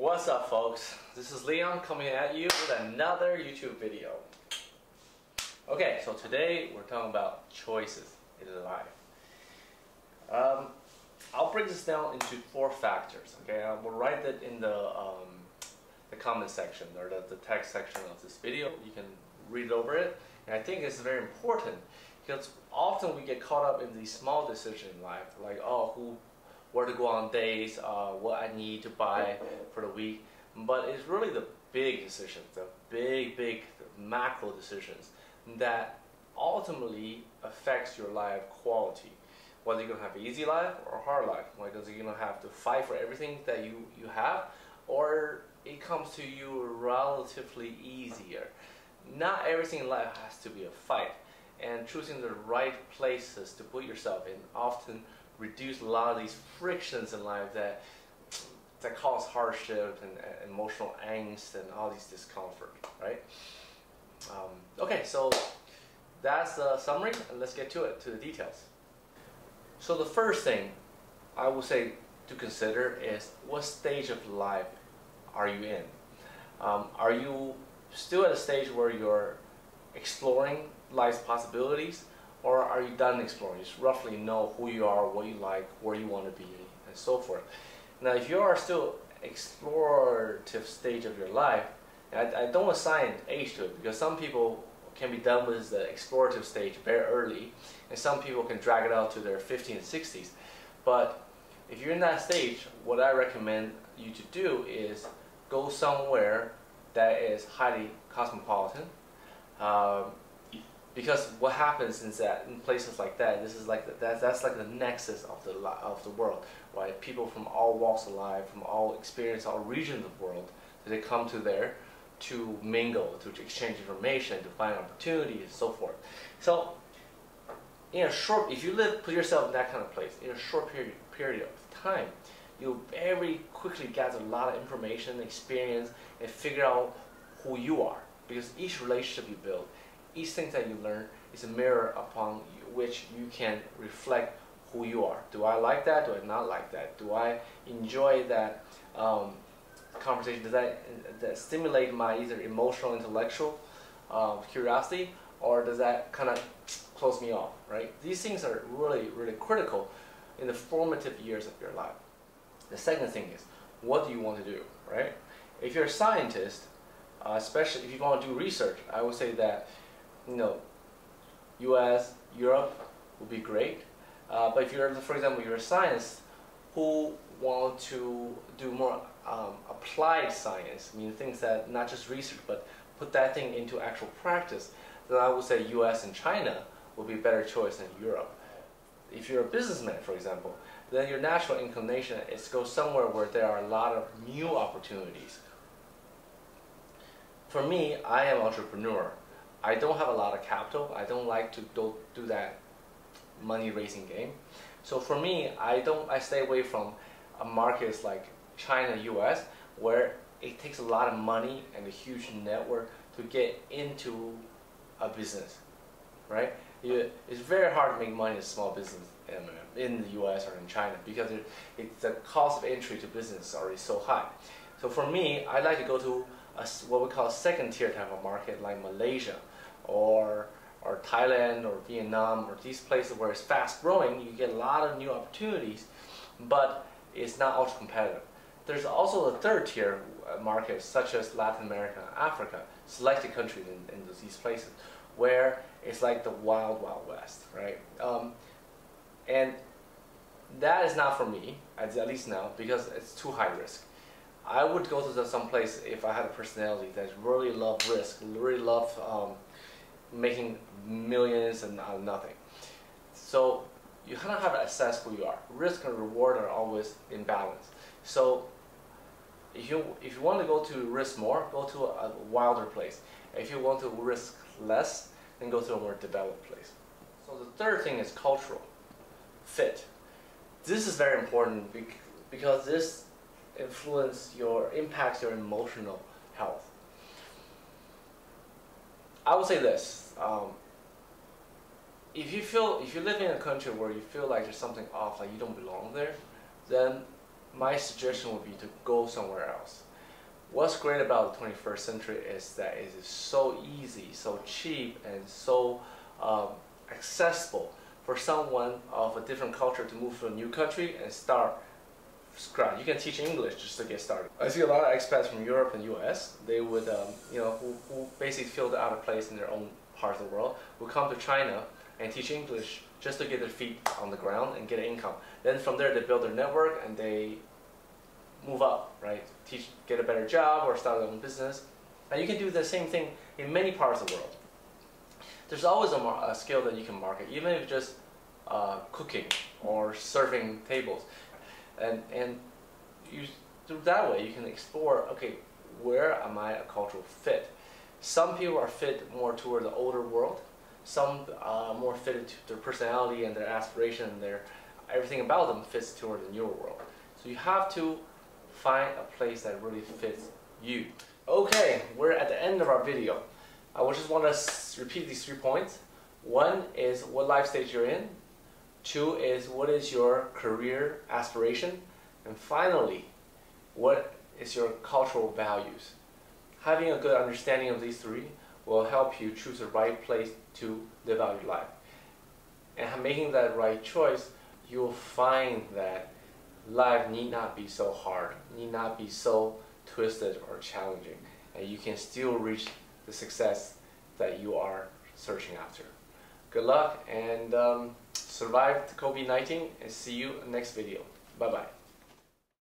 What's up, folks? This is Leon coming at you with another YouTube video. Okay, so today we're talking about choices in life. I'll break this down into 4 factors. Okay, I will write it in the comment section or the text section of this video. You can read over it, and I think it's very important because often we get caught up in these small decisions in life, like where to go on dates, what I need to buy for the week. But it's really the big decisions, the big macro decisions that ultimately affects your life quality. Whether you're gonna have an easy life or a hard life, whether you're gonna have to fight for everything that you have, or it comes to you relatively easier. Not everything in life has to be a fight, and choosing the right places to put yourself in often reduce a lot of these frictions in life that cause hardship and emotional angst and all these discomfort, right? Okay, so that's the summary, and let's get to it, to the details. So the first thing I would say to consider is, what stage of life are you in? Are you still at a stage where you're exploring life's possibilities, or are you done exploring? You just roughly know who you are, what you like, where you want to be, and so forth. Now, if you are still explorative stage of your life, and I don't assign age to it, because some people can be done with the explorative stage very early, and some people can drag it out to their 50s and 60s. But if you're in that stage, what I recommend you to do is go somewhere that is highly cosmopolitan. Because what happens is that in places like that, this is like that's like the nexus of the world, right? People from all walks of life, from all experience, all regions of the world, they come to there to mingle, to exchange information, to find opportunities, and so forth. So, in a short, if you put yourself in that kind of place, in a short period of time, you'll very quickly gather a lot of information, experience, and figure out who you are. Because each relationship you build, each thing that you learn is a mirror upon which you can reflect who you are. Do I like that? Do I not like that? Do I enjoy that conversation? Does that stimulate my either emotional, intellectual curiosity, or does that kind of close me off, right? These things are really critical in the formative years of your life. The second thing is, what do you want to do, right? If you're a scientist, especially if you want to do research, I would say that, US, Europe would be great. But if you're, for example, you're a scientist who want to do more applied science, I mean things that not just research, but put that thing into actual practice, then I would say US and China would be a better choice than Europe. If you're a businessman, for example, then your natural inclination is to go somewhere where there are a lot of new opportunities. For me, I am an entrepreneur. I don't have a lot of capital. I don't like to do that money-raising game. So for me, I stay away from markets like China, US, where it takes a lot of money and a huge network to get into a business, right? It's very hard to make money as a small business in the US or in China, because the cost of entry to business is already so high. So for me, I like to go to what we call a second-tier type of market, like Malaysia or Thailand or Vietnam, or these places where it's fast-growing. You get a lot of new opportunities, but it's not ultra competitive. There's also a third-tier market, such as Latin America and Africa, selected countries in these places, where it's like the wild west, right? And that is not for me, at least now, because it's too high risk. I would go to some place if I had a personality that really loved risk, really loved making millions and nothing. So you kind of have to assess who you are. Risk and reward are always in balance. So if you want to go to risk more, go to a wilder place. If you want to risk less, then go to a more developed place. So the third thing is cultural fit. This is very important because this impacts your emotional health. I would say this: if you live in a country where you feel like there's something off, like you don't belong there, then my suggestion would be to go somewhere else. What's great about the 21st century is that it is so easy, so cheap, and so accessible for someone of a different culture to move to a new country and start scratch. You can teach English just to get started. I see a lot of expats from Europe and US. They would, who basically feel out of place in their own part of the world, will come to China and teach English just to get their feet on the ground and get an income. Then from there they build their network and they move up, right? Get a better job or start their own business. And you can do the same thing in many parts of the world. There's always a skill that you can market, even if just cooking or serving tables. And through that way you can explore, okay, where am I a cultural fit? Some people are fit more toward the older world. Some more fitted to their personality and their aspiration and everything about them fits toward the newer world. So you have to find a place that really fits you. Okay, we're at the end of our video. I just want to repeat these 3 points. 1 is what life stage you're in. 2 is what is your career aspiration. And finally, what is your cultural values. Having a good understanding of these 3 will help you choose the right place to live out your life. And making that right choice, you'll find that life need not be so hard, need not be so twisted or challenging, and you can still reach the success that you are searching after. Good luck and survive the COVID-19, and see you in the next video. Bye-bye.